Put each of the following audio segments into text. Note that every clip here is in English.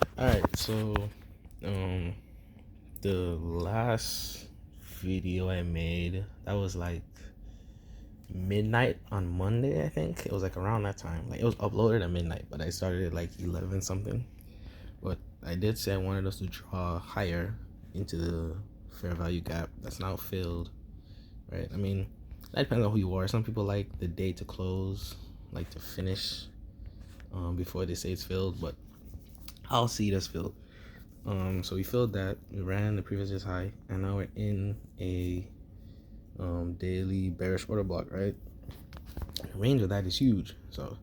All right, so um, the last video I made that was like midnight on Monday. I think it was like around that time. Like it was uploaded at midnight, but I started at like 11 something. But I did say I wanted us to draw higher into the fair value gap that's now filled, right? I mean, that depends on who you are. Some people like the day to close, like to finish before they say it's filled, but I'll see it as filled. So we filled that. We ran the previous day's high, and now we're in a daily bearish order block, right? The range of that is huge. So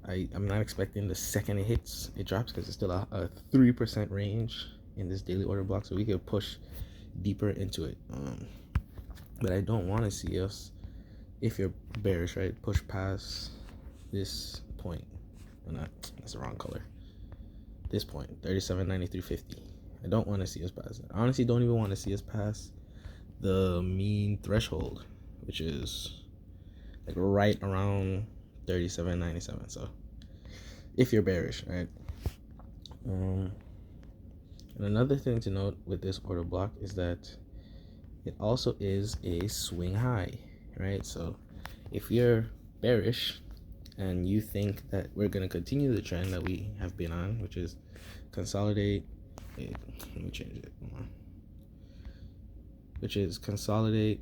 I'm not expecting the second it hits, it drops because it's still a 3% range in this daily order block, so we could push deeper into it. But I don't want to see us, if you're bearish, right, push past this point. Not, that's the wrong color. This point, 37.9350. I don't want to see us pass it. I honestly don't even want to see us pass the mean threshold, which is like right around 37.97. So if you're bearish, right? And another thing to note with this order block is that it also is a swing high, right? So if you're bearish and you think that we're going to continue the trend that we have been on, which is consolidate, wait, let me change it, which is consolidate,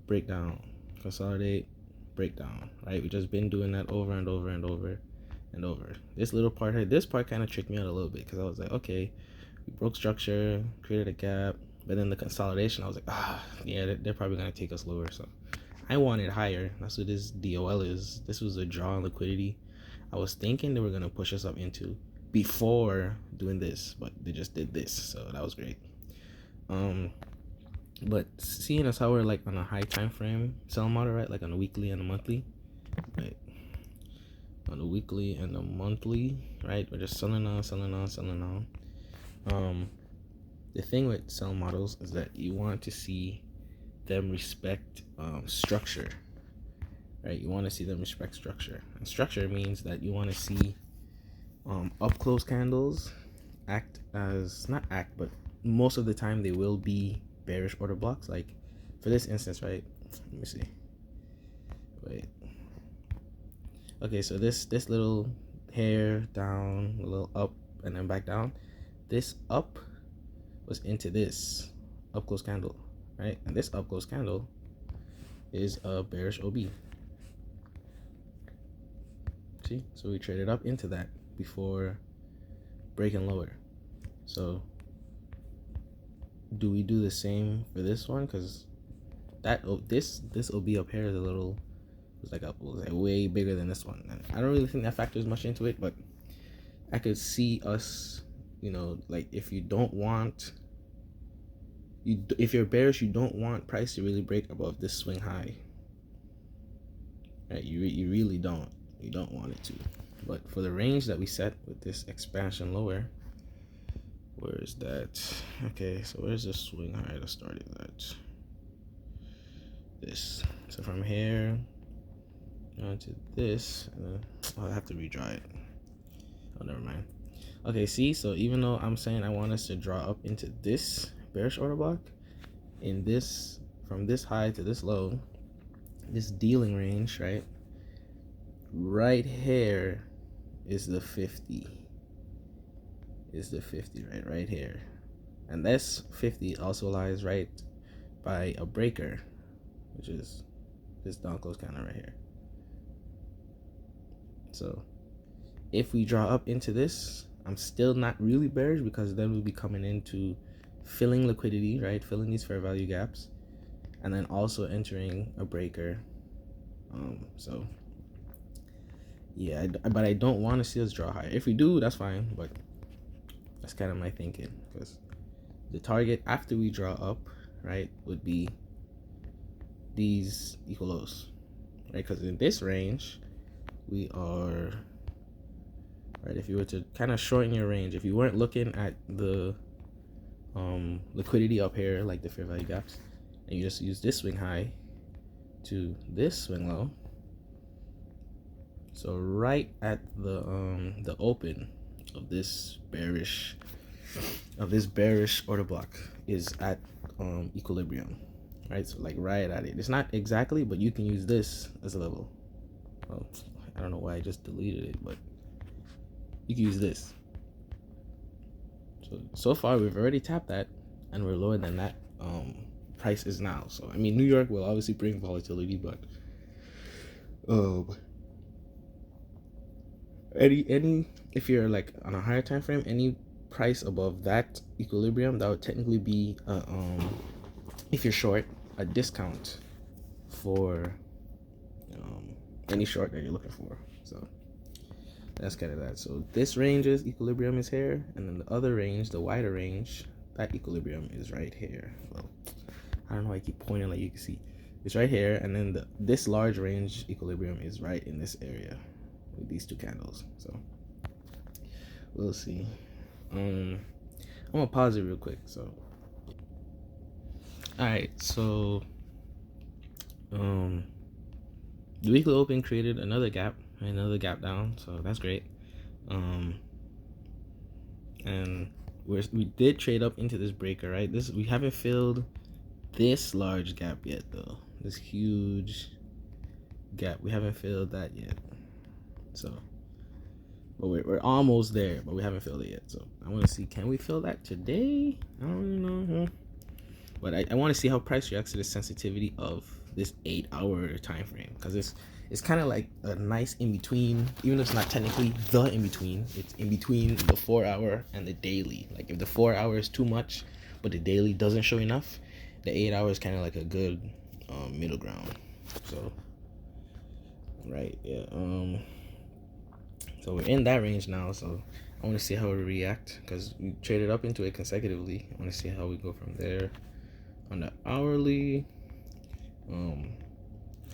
breakdown, consolidate, breakdown, right? We've just been doing that over and over and over and over. This little part here, this part kind of tricked me out a little bit because I was like, okay, we broke structure, created a gap, but then the consolidation, I was like, yeah, they're probably going to take us lower. So I wanted higher. That's what this DOL is. This was a draw on liquidity. I was thinking they were going to push us up into before doing this, but they just did this, so that was great. But seeing as how we're like on a high time frame sell model, right, like on a weekly and a monthly, right, on a weekly and a monthly, right, we're just selling on. The thing with sell models is that you want to see them respect structure, right? You want to see them respect structure, and structure means that you want to see up close candles act as, not act, but most of the time they will be bearish order blocks. Like for this instance, right, let me see, wait, okay, so this little hair down, a little up and then back down, this up was into this up close candle, right? And this up close candle is a bearish OB. See, so we traded up into that before breaking lower. So do we do the same for this one? Because that this OB up here is a little, was like way bigger than this one, and I don't really think that factors much into it, but I could see us, you know, like if you don't want, if you're bearish, you don't want price to really break above this swing high, right? You really don't. You don't want it to. But for the range that we set with this expansion lower, where is that? Okay, so where's the swing high that started at? This. So from here onto this, and then I'll have to redraw it. Oh, never mind. Okay, see, so even though I'm saying I want us to draw up into this bearish order block, in this, from this high to this low, this dealing range, right? Right here is the 50. Is the 50, right here. And this 50 also lies right by a breaker, which is this down close candle right here. So if we draw up into this, I'm still not really bearish because then we'll be coming into filling liquidity, right? Filling these fair value gaps, and then also entering a breaker. So yeah, but I don't want to see us draw higher. If we do, that's fine, but that's kind of my thinking, because the target after we draw up, right, would be these equal lows, right? Because in this range, we are, right, if you were to kind of shorten your range, if you weren't looking at the liquidity up here, like the fair value gaps, and you just use this swing high to this swing low, so right at the open of this bearish order block is at equilibrium, right? So like right at it. It's not exactly, but you can use this as a level. Well, I don't know why I just deleted it, but you can use this. So far we've already tapped that, and we're lower than that price is now. So I mean, New York will obviously bring volatility, but any if you're like on a higher time frame, any price above that equilibrium, that would technically be if you're short, a discount for any short that you're looking for. So that's kind of that. So this range's equilibrium is here, and then the other range, the wider range, that equilibrium is right here. Well, I don't know why I keep pointing, like you can see it's right here, and then this large range equilibrium is right in this area with these two candles. So we'll see. I'm gonna pause it real quick. So all right, so the weekly open created another gap down, so that's great. And we did trade up into this breaker, right? We haven't filled this large gap yet though. This huge gap, we haven't filled that yet. So but we're almost there, but we haven't filled it yet. So I want to see, can we fill that today? I don't really know, but I want to see how price reacts to the sensitivity of this 8-hour time frame, because it's kind of like a nice in between, even though it's not technically the in between. It's in between the 4-hour and the daily. Like if the 4-hour is too much but the daily doesn't show enough, the 8-hour is kind of like a good middle ground. So right, yeah. So we're in that range now, so I want to see how we react, because we traded up into it consecutively. I want to see how we go from there. On the hourly,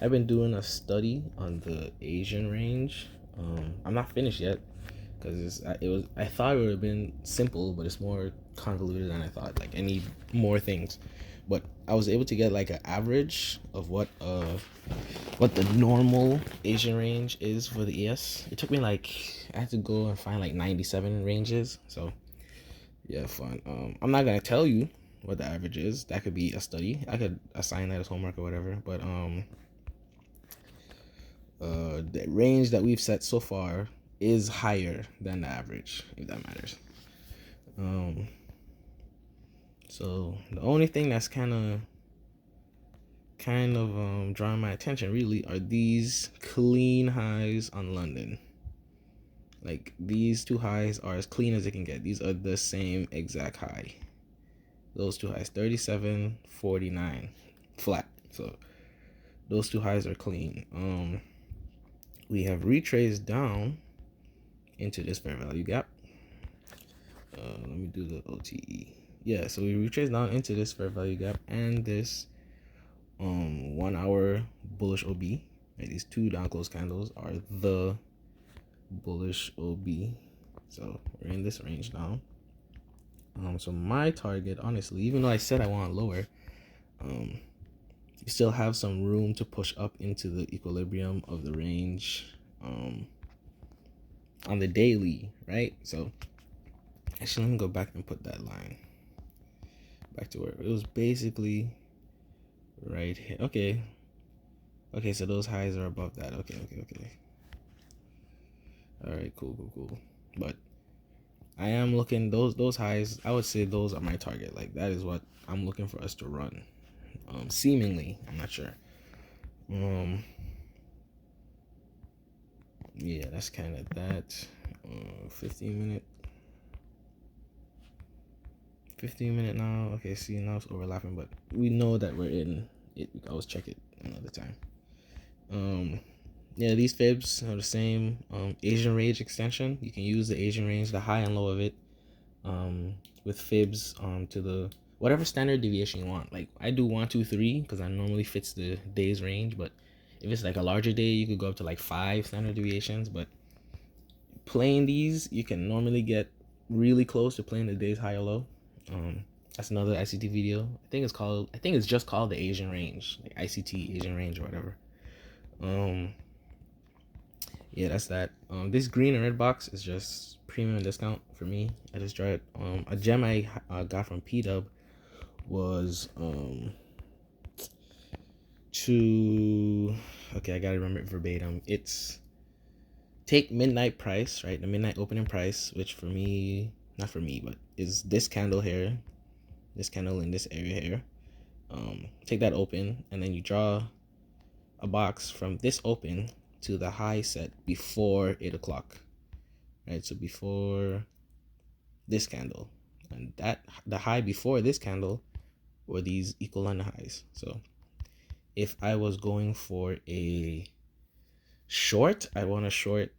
I've been doing a study on the Asian range. I'm not finished yet, because I thought it would have been simple, but it's more convoluted than I thought. Like I need more things, but I was able to get like an average of what the normal Asian range is for the ES. It took me like, I had to go and find like 97 ranges. So yeah, fun. I'm not gonna tell you what the average is. That could be a study. I could assign that as homework or whatever. But the range that we've set so far is higher than the average, if that matters. So the only thing that's kind of drawing my attention really are these clean highs on London. Like these two highs are as clean as it can get. These are the same exact high. Those two highs, 37.49 flat. So those two highs are clean. We have retraced down into this fair value gap. Let me do the OTE. Yeah, so we retraced down into this fair value gap and this 1 hour bullish OB. Right, these two down close candles are the bullish OB. So we're in this range now. So my target, honestly, even though I said I want lower, you still have some room to push up into the equilibrium of the range on the daily, right? So actually, let me go back and put that line back to where it was basically right here. Okay, so those highs are above that. Okay. All right, cool. But I am looking, those highs, I would say those are my target. Like that is what I'm looking for us to run. Seemingly, I'm not sure. Yeah, that's kind of that. 15 minute now. Okay, see, now it's overlapping, but we know that we're in it. We can always check it another time. Yeah, these fibs are the same. Asian range extension, you can use the Asian range, the high and low of it, with fibs to the whatever standard deviation you want. Like I do 1, 2, 3 because I normally fits the day's range, but if it's like a larger day, you could go up to like 5 standard deviations. But playing these, you can normally get really close to playing the day's high or low. That's another ICT video. I think it's just called the Asian range, like ICT Asian range or whatever. Yeah, that's that. This green and red box is just premium discount for me. I just tried. A gem I got from P Dub was to okay, I gotta remember it verbatim. It's take midnight price, right? The midnight opening price, which for me, not for me, but is this candle here, this candle in this area here. Take that open, and then you draw a box from this open to the high set before 8 o'clock, right? So before this candle, and that the high before this candle were these equal line highs. So if I was going for a short, I want to short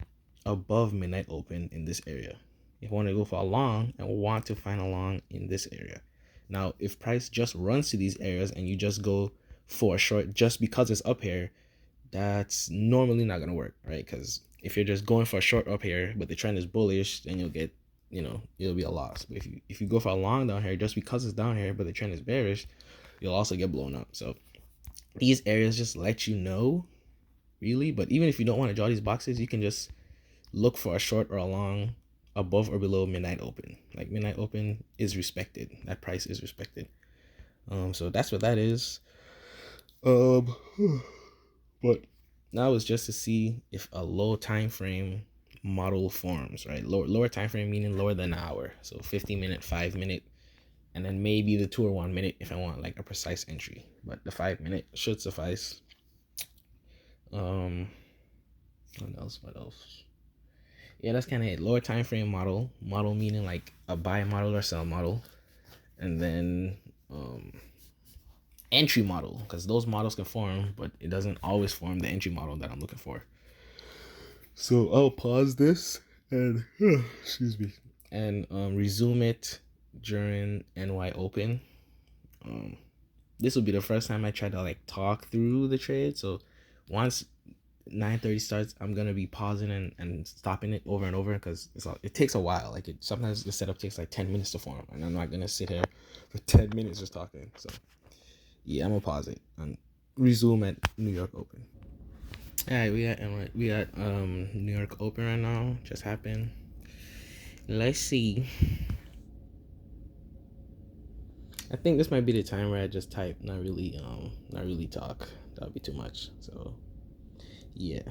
above midnight open in this area. If I want to go for a long, I want to find a long in this area. Now, if price just runs to these areas and you just go for a short just because it's up here, that's normally not going to work, right? Because if you're just going for a short up here, but the trend is bullish, then you'll get, it'll be a loss. But if you go for a long down here just because it's down here, but the trend is bearish, you'll also get blown up. So these areas just let you know, really. But even if you don't want to draw these boxes, you can just look for a short or a long above or below midnight open. Like midnight open is respected. That price is respected. So that's what that is. But now it's just to see if a low time frame model forms, right? Lower time frame meaning lower than an hour. So 50-minute, 5-minute, and then maybe the 2 or 1 minute if I want like a precise entry. But the 5-minute should suffice. What else? Yeah, that's kind of it. Lower time frame model meaning like a buy model or sell model, and then entry model, because those models can form, but it doesn't always form the entry model that I'm looking for. So I'll pause this and excuse me, and resume it during NY Open. This will be the first time I try to like talk through the trade. So once 9:30 starts, I'm gonna be pausing and stopping it over and over because it takes a while. Like sometimes the setup takes like 10 minutes to form, and I'm not gonna sit here for 10 minutes just talking. So yeah, I'm gonna pause it and resume at New York Open. All right, we at New York Open right now. Just happened. Let's see. I think this might be the time where I just type, not really talk. That would be too much. So yeah.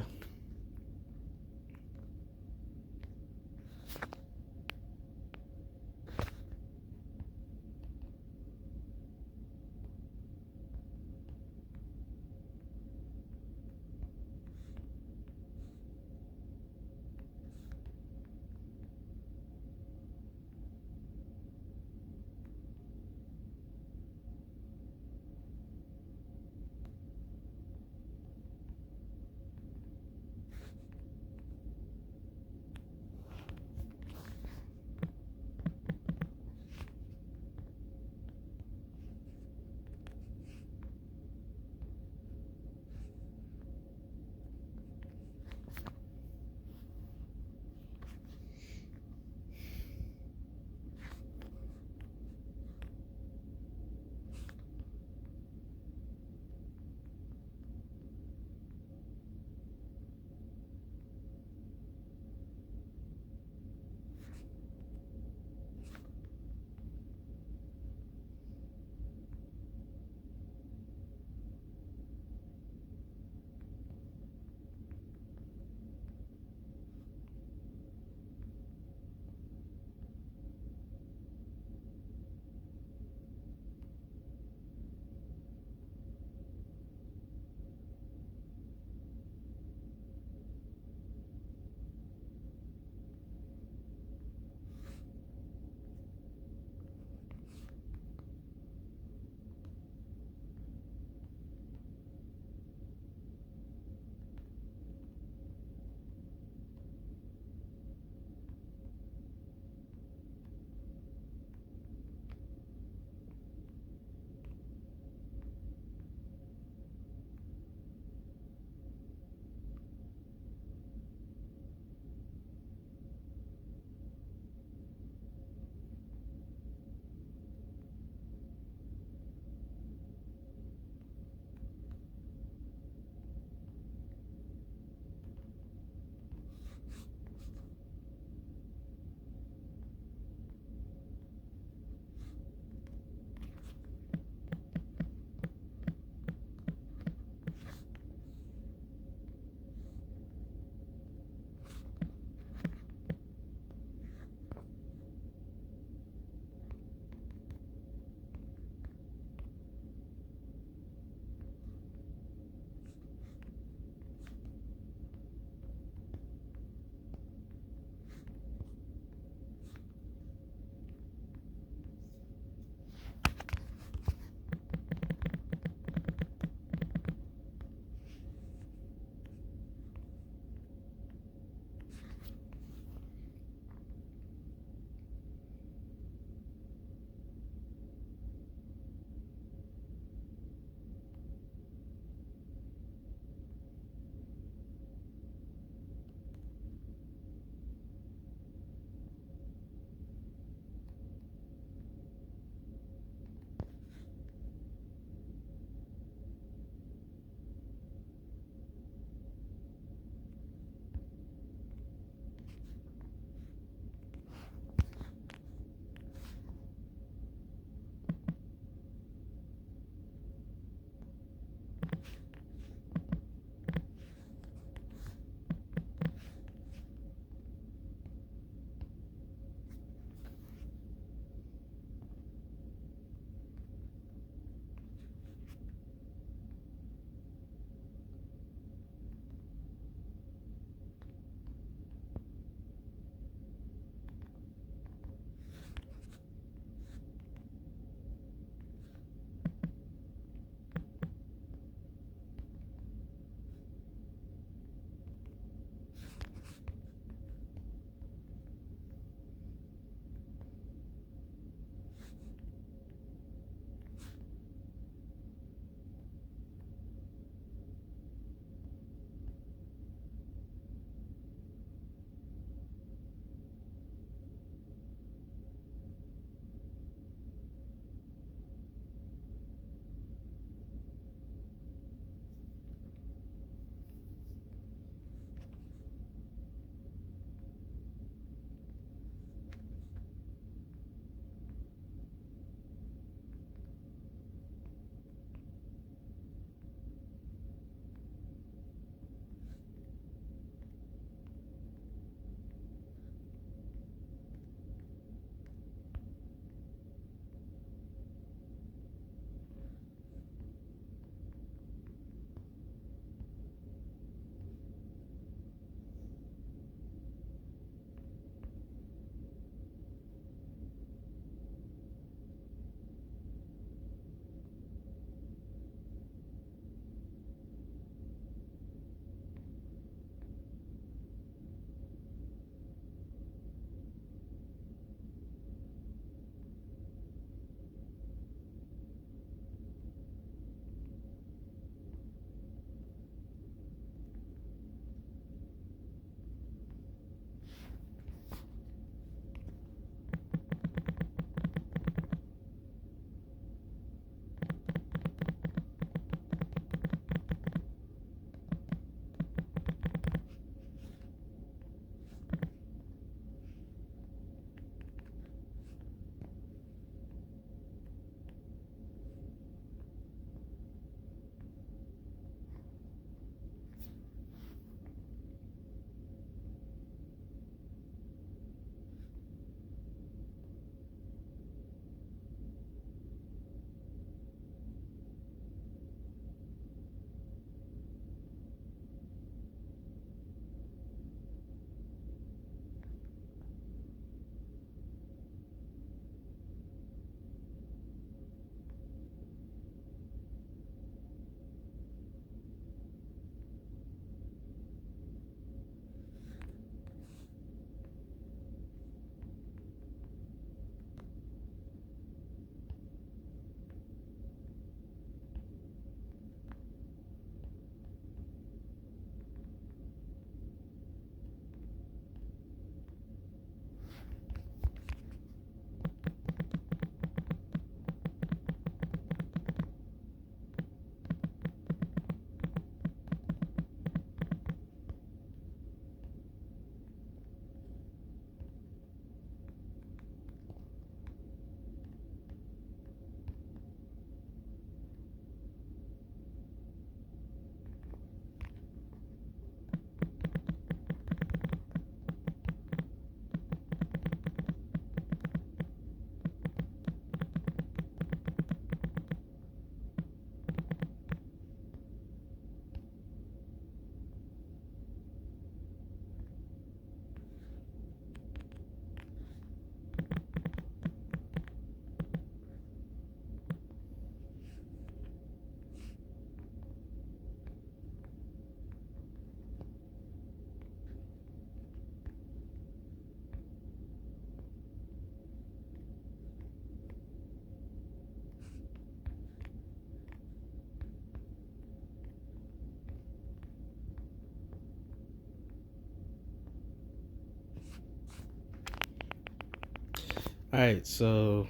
All right, so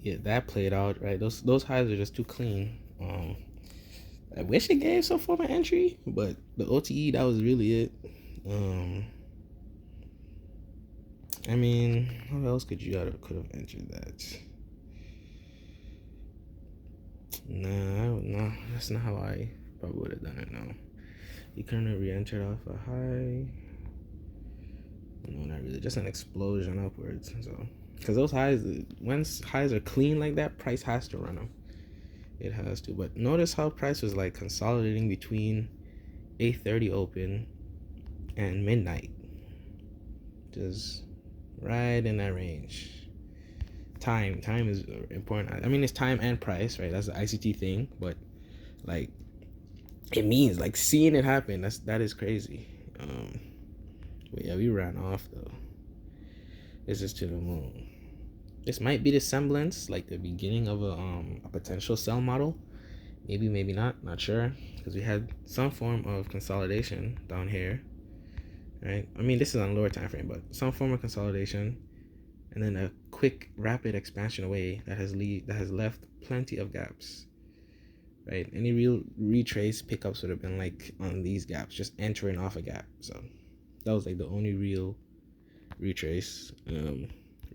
yeah, that played out right. Those highs are just too clean. I wish it gave some form of entry, but the OTE, that was really it. Um, I mean, what else could have entered that? No, that's not how I probably would have done it. No, you couldn't have re-entered off a high. No, not really. Just an explosion upwards. So, because those highs, once highs are clean like that, price has to run them. It has to. But notice how price was like consolidating between 8:30 open and midnight. Just right in that range. Time is important. I mean, it's time and price, right? That's the ICT thing, but like it means like seeing it happen. That is crazy. But yeah, we ran off though. This is to the moon. This might be the semblance, like the beginning of a potential sell model. Maybe not. Not sure, because we had some form of consolidation down here, right? I mean, this is on lower time frame, but some form of consolidation, and then a quick, rapid expansion away that has left plenty of gaps, right? Any real retrace pickups would have been like on these gaps, just entering off a gap. So that was like the only real retrace.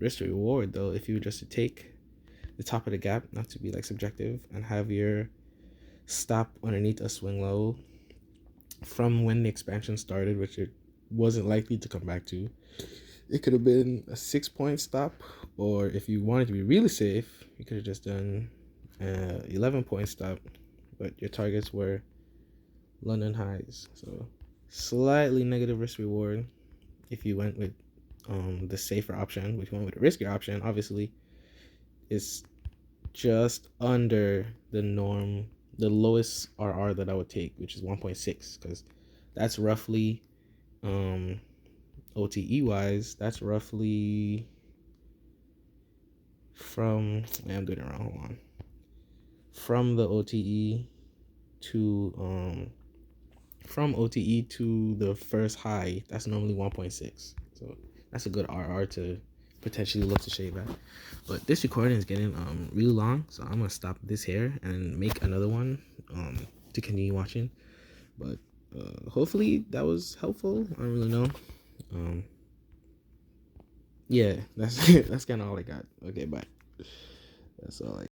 Risk to reward though, if you were just to take the top of the gap, not to be like subjective, and have your stop underneath a swing low from when the expansion started, which it wasn't likely to come back to. It could have been a 6 point stop, or if you wanted to be really safe, you could have just done 11 point stop, but your targets were London highs. So slightly negative risk reward if you went with the safer option. If you went with a riskier option, obviously it's just under the norm, the lowest RR that I would take, which is 1.6, because that's roughly OTE wise, that's roughly from I'm doing it wrong, hold on. From the OTE to from OTE to the first high, that's normally 1.6. So that's a good RR to potentially look to shave at. But this recording is getting really long, so I'm gonna stop this here and make another one to continue watching. But hopefully that was helpful. I don't really know. Yeah, that's that's kind of all I got. Okay, bye. That's all I